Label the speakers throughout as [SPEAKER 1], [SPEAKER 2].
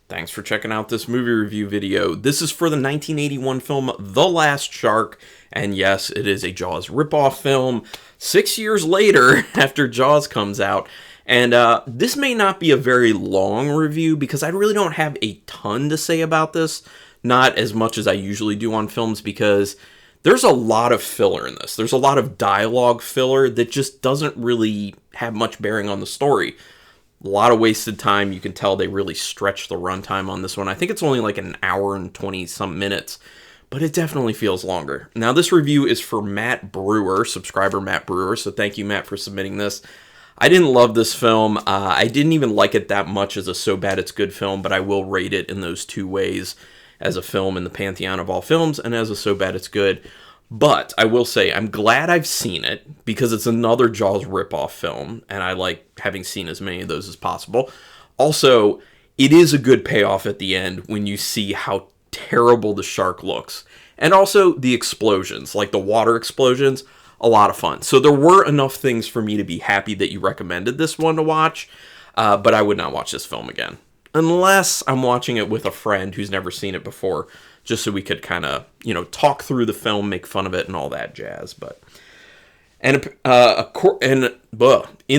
[SPEAKER 1] Thanks for checking out this movie review video. This is for the 1981 film The Last Shark, and yes, it is a Jaws ripoff film 6 years later after Jaws comes out. And this may not be a very long review because I really don't have a ton to say about this. Not as much as I usually do on films because there's a lot of filler in this. There's a lot of dialogue filler that just doesn't really have much bearing on the story. A lot of wasted time. You can tell they really stretched the runtime on this one. I think it's only like an hour and 20-some minutes, but it definitely feels longer. Now, this review is for Matt Brewer, subscriber Matt Brewer, so thank you, Matt, for submitting this. I didn't love this film. I didn't even like it that much as a so bad it's good film, but I will rate it in those two ways, as a film in the pantheon of all films and as a so bad it's good. But I will say I'm glad I've seen it because it's another Jaws ripoff film, and I like having seen as many of those as possible. Also, it is a good payoff at the end when you see how terrible the shark looks. And also the explosions, like the water explosions, a lot of fun. So there were enough things for me to be happy that you recommended this one to watch, but I would not watch this film again. Unless I'm watching it with a friend who's never seen it before, just so we could kind of, talk through the film, make fun of it, and all that jazz. But in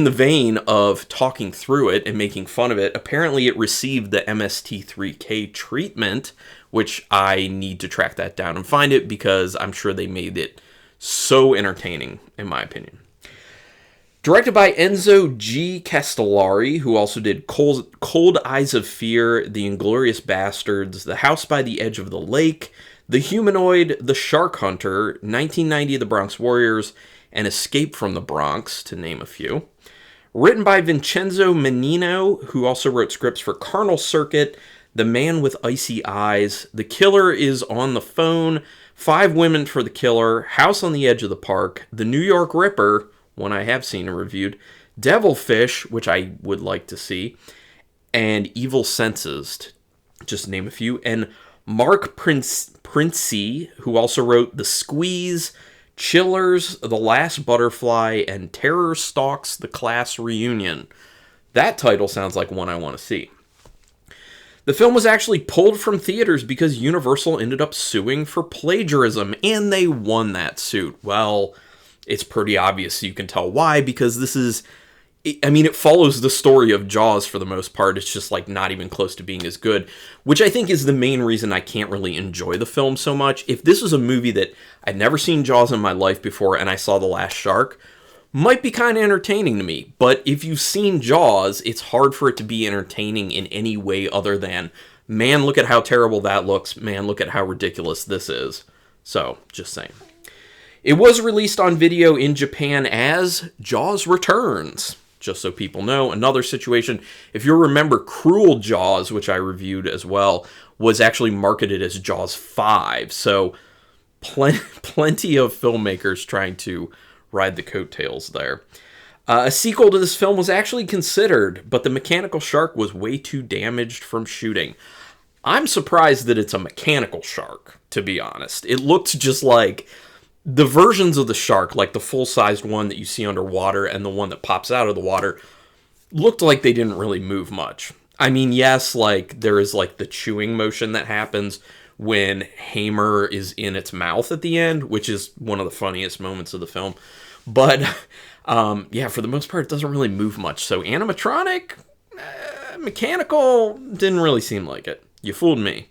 [SPEAKER 1] the vein of talking through it and making fun of it, apparently it received the MST3K treatment, which I need to track that down and find it because I'm sure they made it so entertaining, in my opinion. Directed by Enzo G. Castellari, who also did Cold Eyes of Fear, The Inglourious Bastards, The House by the Edge of the Lake, The Humanoid, The Shark Hunter, 1990 The Bronx Warriors, and Escape from the Bronx, to name a few. Written by Vincenzo Mannino, who also wrote scripts for Carnal Circuit, The Man with Icy Eyes, The Killer is on the Phone, 5 Women for the Killer, House on the Edge of the Park, The New York Ripper, one I have seen and reviewed, Devilfish, which I would like to see, and Evil Senses, just to name a few, and Marc Princi, who also wrote The Squeeze, Chillers, The Last Butterfly, and Terror Stalks the Class Reunion. That title sounds like one I want to see. The film was actually pulled from theaters because Universal ended up suing for plagiarism, and they won that suit. Well, it's pretty obvious. You can tell why, because it follows the story of Jaws for the most part. It's just like not even close to being as good, which I think is the main reason I can't really enjoy the film so much. If this was a movie that I'd never seen Jaws in my life before and I saw The Last Shark, might be kind of entertaining to me. But if you've seen Jaws, it's hard for it to be entertaining in any way other than, man, look at how terrible that looks. Man, look at how ridiculous this is. So, just saying. It was released on video in Japan as Jaws Returns. Just so people know, another situation, if you remember, Cruel Jaws, which I reviewed as well, was actually marketed as Jaws 5. So plenty of filmmakers trying to ride the coattails there. A sequel to this film was actually considered, but the mechanical shark was way too damaged from shooting. I'm surprised that it's a mechanical shark, to be honest. It looked just like the versions of the shark, like the full-sized one that you see underwater and the one that pops out of the water, looked like they didn't really move much. I mean, yes, like there is like the chewing motion that happens when Hamer is in its mouth at the end, which is one of the funniest moments of the film. But yeah, for the most part, it doesn't really move much. So animatronic, mechanical, didn't really seem like it. You fooled me.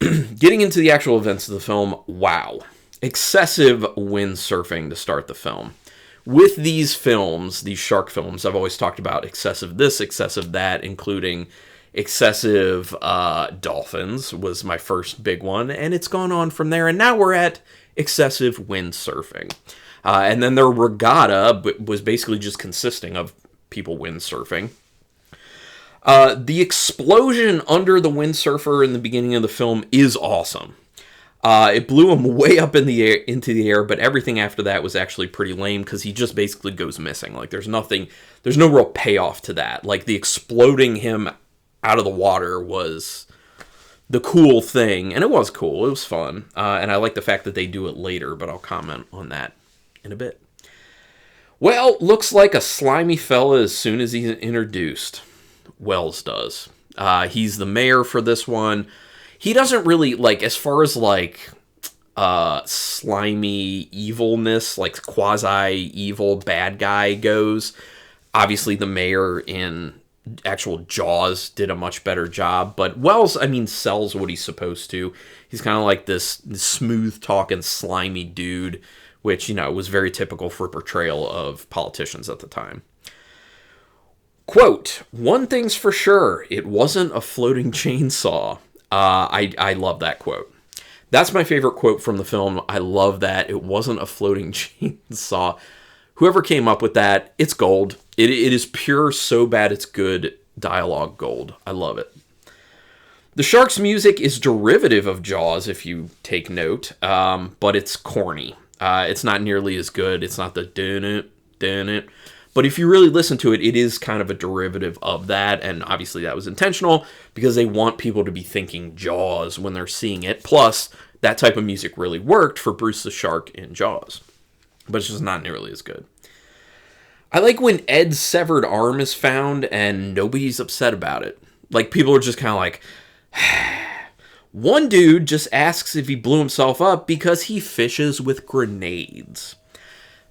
[SPEAKER 1] Getting into the actual events of the film, wow. Excessive windsurfing to start the film. With these films, these shark films, I've always talked about excessive this, excessive that, including excessive dolphins was my first big one, and it's gone on from there, and now we're at excessive windsurfing. And then their regatta was basically just consisting of people windsurfing. The explosion under the windsurfer in the beginning of the film is awesome. It blew him way up in the air, into the air, but everything after that was actually pretty lame because he just basically goes missing. Like there's no real payoff to that. Like the exploding him out of the water was the cool thing, and it was cool. It was fun, and I like the fact that they do it later, but I'll comment on that in a bit. Well, looks like a slimy fella as soon as he's introduced. Wells does. He's the mayor for this one. He doesn't really, like, as far as, like, slimy evilness, like quasi-evil bad guy goes, obviously the mayor in actual Jaws did a much better job, but Wells, I mean, sells what he's supposed to. He's kind of like this smooth-talking, slimy dude, which, you know, was very typical for portrayal of politicians at the time. Quote, "One thing's for sure, it wasn't a floating chainsaw." I love that quote. That's my favorite quote from the film. I love that. It wasn't a floating chainsaw. Whoever came up with that, it's gold. It is pure, so bad it's good dialogue gold. I love it. The shark's music is derivative of Jaws, if you take note, but it's corny. It's not nearly as good. It's not the dun-it. But if you really listen to it, it is kind of a derivative of that, and obviously that was intentional because they want people to be thinking Jaws when they're seeing it. Plus, that type of music really worked for Bruce the Shark in Jaws, but it's just not nearly as good. I like when Ed's severed arm is found and nobody's upset about it. Like, people are just kind of like, one dude just asks if he blew himself up because he fishes with grenades.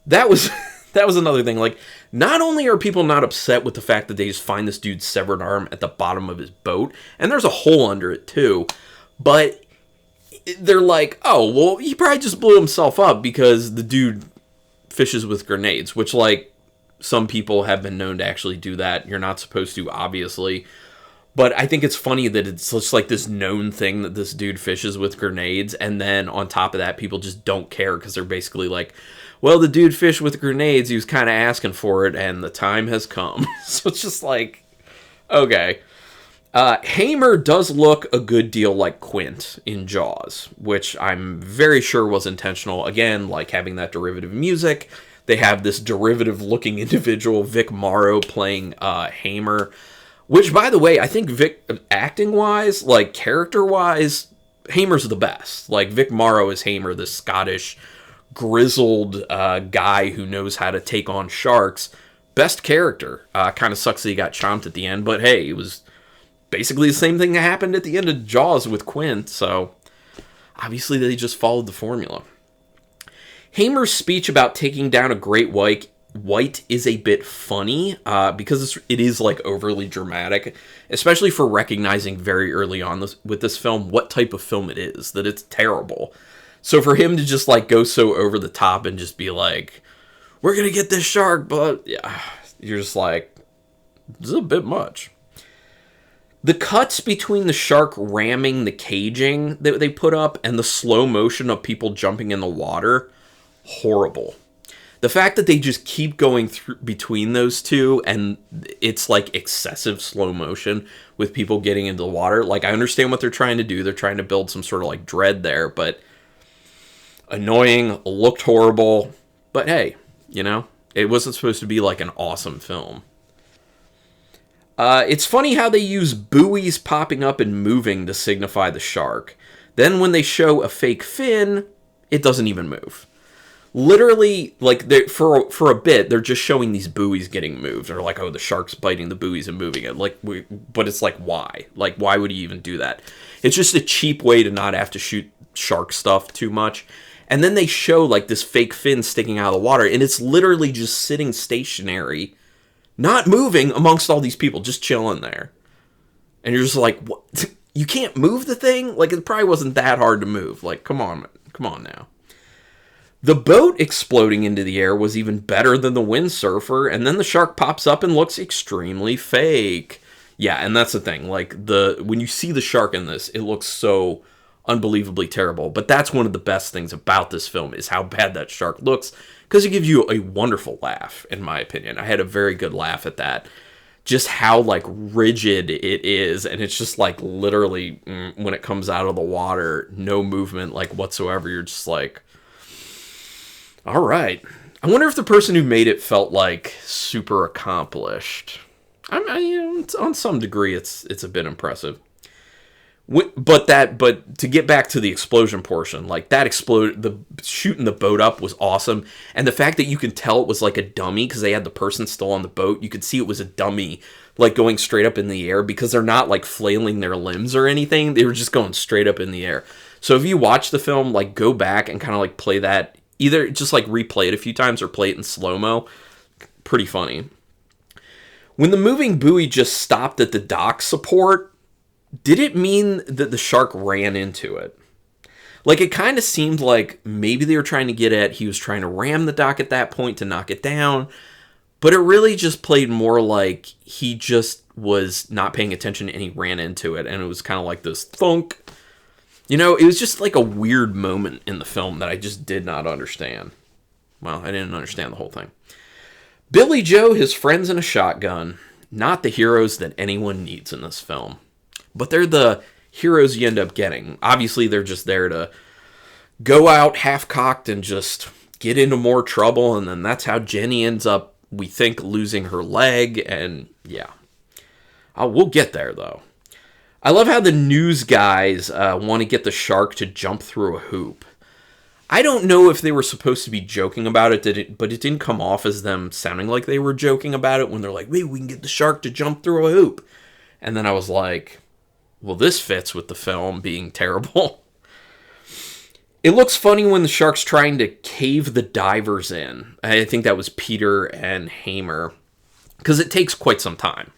[SPEAKER 1] That was another thing. Like, not only are people not upset with the fact that they just find this dude's severed arm at the bottom of his boat, and there's a hole under it too, but they're like, oh, well, he probably just blew himself up because the dude fishes with grenades, which, like, some people have been known to actually do that. You're not supposed to, obviously. But I think it's funny that it's just like this known thing that this dude fishes with grenades, and then on top of that, people just don't care because they're basically like, well, the dude fished with grenades, he was kind of asking for it, and the time has come. So it's just like, okay. Hamer does look a good deal like Quint in Jaws, which I'm very sure was intentional. Again, like having that derivative music. They have this derivative-looking individual, Vic Morrow, playing Hamer. Which, by the way, I think Vic, acting-wise, like character-wise, Hamer's the best. Like, Vic Morrow is Hamer, this Scottish, grizzled guy who knows how to take on sharks. Best character. Kind of sucks that he got chomped at the end, but hey, it was basically the same thing that happened at the end of Jaws with Quint, so obviously they just followed the formula. Hamer's speech about taking down a great white is a bit funny because it is like overly dramatic, especially for recognizing very early on with this film what type of film it is, that it's terrible. So for him to just like go so over the top and just be like, we're gonna get this shark, but yeah, you're just like, this is a bit much. The cuts between the shark ramming the caging that they put up and the slow motion of people jumping in the water, horrible. The fact that they just keep going through between those two and it's like excessive slow motion with people getting into the water. Like, I understand what they're trying to do. They're trying to build some sort of like dread there, but annoying, looked horrible. But hey, you know, it wasn't supposed to be like an awesome film. It's funny how they use buoys popping up and moving to signify the shark. Then when they show a fake fin, it doesn't even move. Literally, like, for a bit, they're just showing these buoys getting moved. They're like, oh, the shark's biting the buoys and moving it. Like, but it's like, why? Like, why would you even do that? It's just a cheap way to not have to shoot shark stuff too much. And then they show, like, this fake fin sticking out of the water, and it's literally just sitting stationary, not moving amongst all these people, just chilling there. And you're just like, what? You can't move the thing? Like, it probably wasn't that hard to move. Like, come on now. The boat exploding into the air was even better than the windsurfer, and then the shark pops up and looks extremely fake. Yeah, and that's the thing. Like, when you see the shark in this, it looks so unbelievably terrible. But that's one of the best things about this film, is how bad that shark looks, because it gives you a wonderful laugh, in my opinion. I had a very good laugh at that. Just how, like, rigid it is, and it's just, like, literally, when it comes out of the water, no movement, like, whatsoever. You're just like, all right. I wonder if the person who made it felt like super accomplished. On some degree, it's a bit impressive. But to get back to the explosion portion, like that the shooting the boat up was awesome, and the fact that you can tell it was like a dummy because they had the person still on the boat, you could see it was a dummy, like going straight up in the air because they're not like flailing their limbs or anything; they were just going straight up in the air. So if you watch the film, like go back and kind of like play that, either just like replay it a few times or play it in slow-mo. Pretty funny. When the moving buoy just stopped at the dock support, did it mean that the shark ran into it? Like, it kind of seemed like maybe they were trying to get at, he was trying to ram the dock at that point to knock it down, but it really just played more like he just was not paying attention and he ran into it, and it was kind of like this thunk. You know, it was just like a weird moment in the film that I just did not understand. Well, I didn't understand the whole thing. Billy Joe, his friends, and a shotgun. Not the heroes that anyone needs in this film. But they're the heroes you end up getting. Obviously, they're just there to go out half-cocked and just get into more trouble, and then that's how Jenny ends up, we think, losing her leg, and yeah. We'll get there, though. I love how the news guys want to get the shark to jump through a hoop. I don't know if they were supposed to be joking about it, but it didn't come off as them sounding like they were joking about it when they're like, maybe we can get the shark to jump through a hoop. And then I was like, well, this fits with the film being terrible. It looks funny when the shark's trying to cave the divers in. I think that was Peter and Hamer. Because it takes quite some time.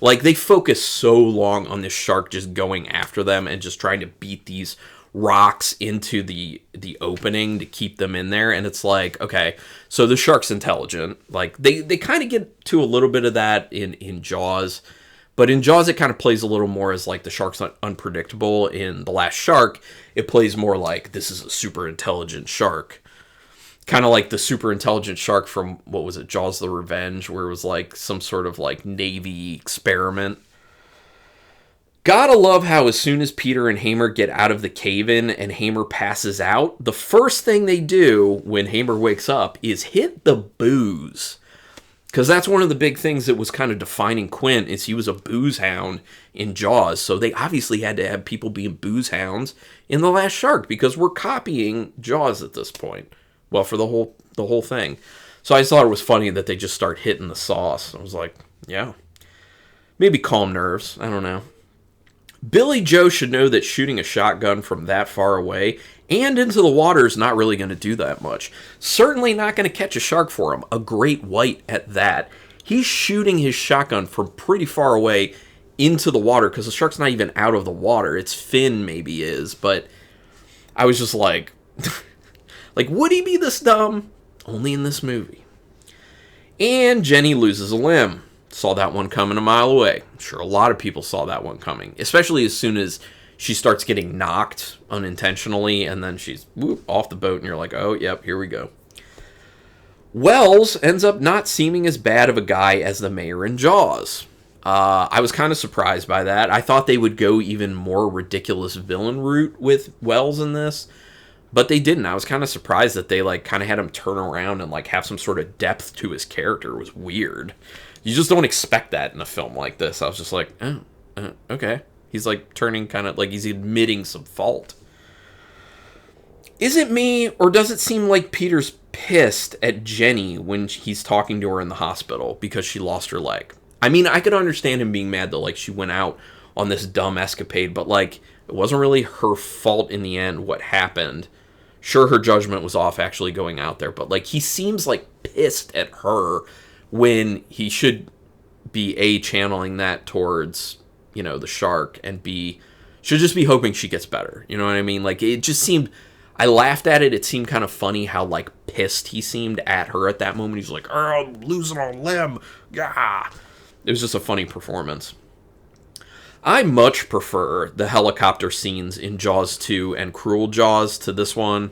[SPEAKER 1] Like, they focus so long on this shark just going after them and just trying to beat these rocks into the opening to keep them in there. And it's like, okay, so the shark's intelligent. Like, they kind of get to a little bit of that in Jaws. But in Jaws, it kind of plays a little more as, like, the shark's unpredictable. In The Last Shark, it plays more like, this is a super intelligent shark. Kind of like the super intelligent shark from, what was it, Jaws the Revenge, where it was, like, some sort of, like, Navy experiment. Gotta love how as soon as Peter and Hamer get out of the cave-in and Hamer passes out, the first thing they do when Hamer wakes up is hit the booze. Because that's one of the big things that was kind of defining Quint, is he was a booze hound in Jaws. So they obviously had to have people being booze hounds in The Last Shark, because we're copying Jaws at this point. Well, for the whole thing. So I just thought it was funny that they just start hitting the sauce. I was like, yeah. Maybe calm nerves. I don't know. Billy Joe should know that shooting a shotgun from that far away and into the water is not really going to do that much. Certainly not going to catch a shark for him. A great white at that. He's shooting his shotgun from pretty far away into the water because the shark's not even out of the water. Its fin maybe is, but I was just like, like, would he be this dumb? Only in this movie. And Jenny loses a limb. Saw that one coming a mile away. I'm sure a lot of people saw that one coming, especially as soon as she starts getting knocked unintentionally, and then she's off the boat, and you're like, oh, yep, here we go. Wells ends up not seeming as bad of a guy as the mayor in Jaws. I was kind of surprised by that. I thought they would go even more ridiculous villain route with Wells in this, but they didn't. I was kind of surprised that they like kind of had him turn around and like have some sort of depth to his character. It was weird. You just don't expect that in a film like this. I was just like, oh, okay. He's like turning kind of like he's admitting some fault. Is it me, or does it seem like Peter's pissed at Jenny when he's talking to her in the hospital because she lost her leg? I mean, I could understand him being mad that like she went out on this dumb escapade, but like it wasn't really her fault in the end what happened. Sure, her judgment was off actually going out there, but like he seems like pissed at her when he should be A, channeling that towards, you know, the shark, and B, should just be hoping she gets better. You know what I mean? Like, it just seemed, I laughed at it. It seemed kind of funny how, like, pissed he seemed at her at that moment. He's like, oh, I'm losing a limb. Yeah. It was just a funny performance. I much prefer the helicopter scenes in Jaws 2 and Cruel Jaws to this one.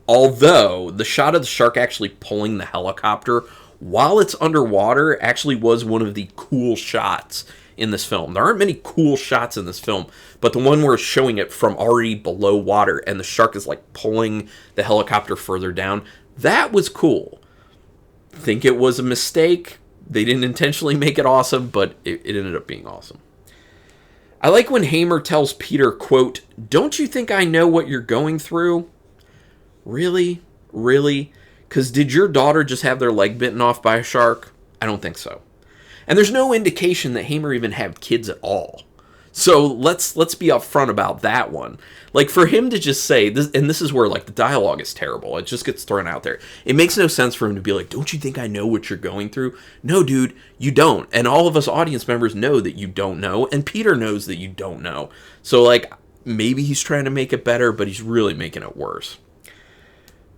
[SPEAKER 1] Although, the shot of the shark actually pulling the helicopter while it's underwater actually was one of the cool shots in this film. There aren't many cool shots in this film, but the one where it's showing it from already below water and the shark is like pulling the helicopter further down, that was cool. Think it was a mistake. They didn't intentionally make it awesome, but it ended up being awesome. I like when Hamer tells Peter, quote, "Don't you think I know what you're going through?" Really? Really? Because did your daughter just have their leg bitten off by a shark? I don't think so. And there's no indication that Hamer even had kids at all. So let's be upfront about that one. Like, for him to just say this, and this is where like the dialogue is terrible. It just gets thrown out there. It makes no sense for him to be like, "Don't you think I know what you're going through?" No, dude, you don't. And all of us audience members know that you don't know, and Peter knows that you don't know. So like, maybe he's trying to make it better, but he's really making it worse.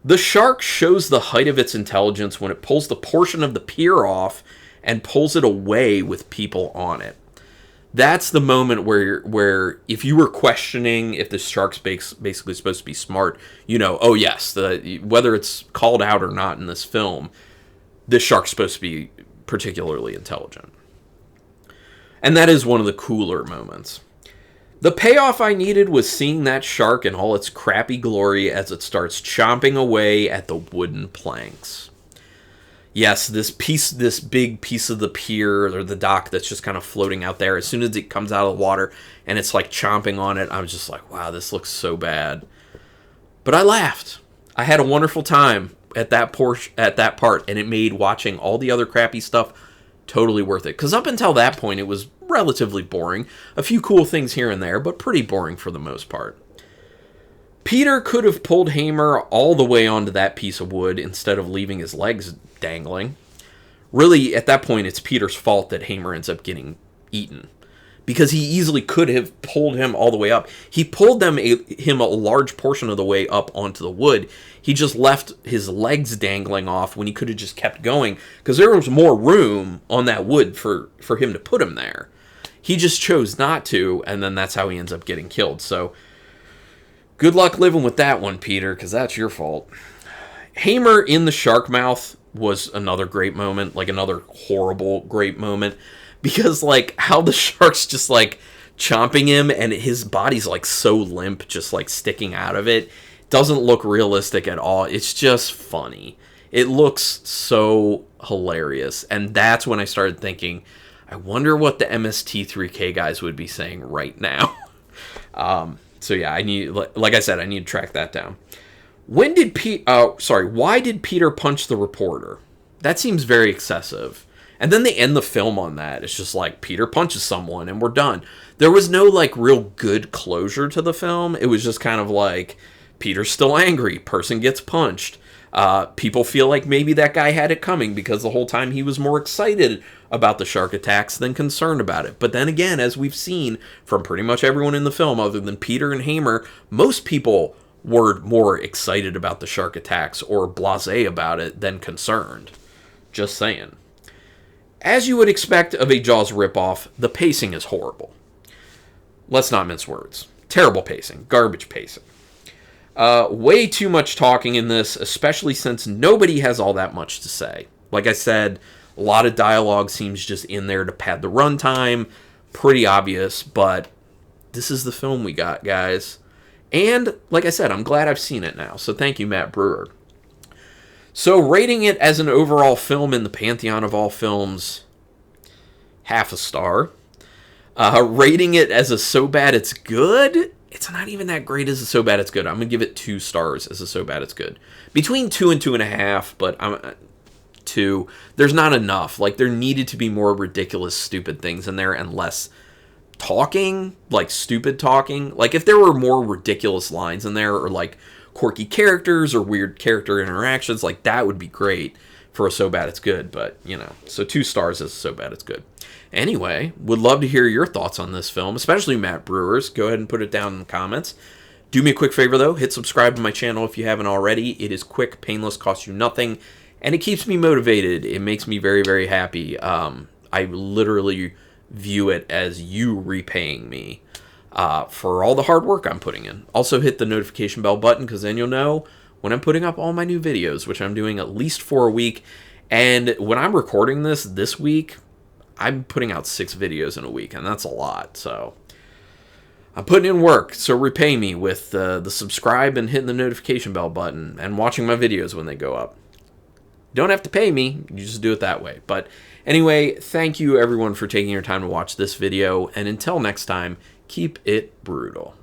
[SPEAKER 1] The shark shows the height of its intelligence when it pulls the portion of the pier off and pulls it away with people on it. That's the moment where if you were questioning if the shark's basically supposed to be smart, you know, oh yes, whether it's called out or not in this film, this shark's supposed to be particularly intelligent. And that is one of the cooler moments. The payoff I needed was seeing that shark in all its crappy glory as it starts chomping away at the wooden planks. Yes, this big piece of the pier or the dock that's just kind of floating out there, as soon as it comes out of the water and it's like chomping on it, I was just like, wow, this looks so bad. But I laughed. I had a wonderful time at that part, and it made watching all the other crappy stuff totally worth it. Because up until that point, it was relatively boring. A few cool things here and there, but pretty boring for the most part. Peter could have pulled Hamer all the way onto that piece of wood instead of leaving his legs dangling. Really, at that point, it's Peter's fault that Hamer ends up getting eaten, because he easily could have pulled him all the way up. He pulled him a large portion of the way up onto the wood. He just left his legs dangling off when he could have just kept going, because there was more room on that wood for him to put him there. He just chose not to, and then that's how he ends up getting killed. So good luck living with that one, Peter, because that's your fault. Hamer in the shark mouth was another great moment, like another horrible great moment, because like how the shark's just like chomping him and his body's like so limp, just like sticking out of it. Doesn't look realistic at all. It's just funny. It looks so hilarious. And that's when I started thinking, I wonder what the MST3K guys would be saying right now. So yeah, like I said, I need to track that down. Why did Peter punch the reporter? That seems very excessive. And then they end the film on that. It's just like, Peter punches someone and we're done. There was no like real good closure to the film. It was just kind of like, Peter's still angry, person gets punched. People feel like maybe that guy had it coming because the whole time he was more excited about the shark attacks than concerned about it. But then again, as we've seen from pretty much everyone in the film other than Peter and Hamer, most people were more excited about the shark attacks or blasé about it than concerned. Just saying. As you would expect of a Jaws ripoff, the pacing is horrible. Let's not mince words. Terrible pacing. Garbage pacing. Way too much talking in this, especially since nobody has all that much to say. Like I said, a lot of dialogue seems just in there to pad the runtime. Pretty obvious, but this is the film we got, guys. And, like I said, I'm glad I've seen it now. So thank you, Matt Brewer. So rating it as an overall film in the pantheon of all films, half a star. Rating it as a so bad it's good, it's not even that great as a so bad it's good. I'm going to give it 2 stars as a so bad it's good. Between 2 and 2.5, but I'm 2. There's not enough. Like, there needed to be more ridiculous, stupid things in there and less talking, like stupid talking. Like, if there were more ridiculous lines in there or like quirky characters or weird character interactions, like that would be great for a so bad it's good. But, you know, so 2 stars as a so bad it's good. Anyway, would love to hear your thoughts on this film, especially Matt Brewer's. Go ahead and put it down in the comments. Do me a quick favor, though. Hit subscribe to my channel if you haven't already. It is quick, painless, costs you nothing, and it keeps me motivated. It makes me very, very happy. I literally view it as you repaying me for all the hard work I'm putting in. Also, hit the notification bell button, because then you'll know when I'm putting up all my new videos, which I'm doing at least 4 a week. And when I'm recording this week, I'm putting out 6 videos in a week, and that's a lot. So I'm putting in work, so repay me with the subscribe and hitting the notification bell button and watching my videos when they go up. You don't have to pay me, you just do it that way. But anyway, thank you everyone for taking your time to watch this video, and until next time, keep it brutal.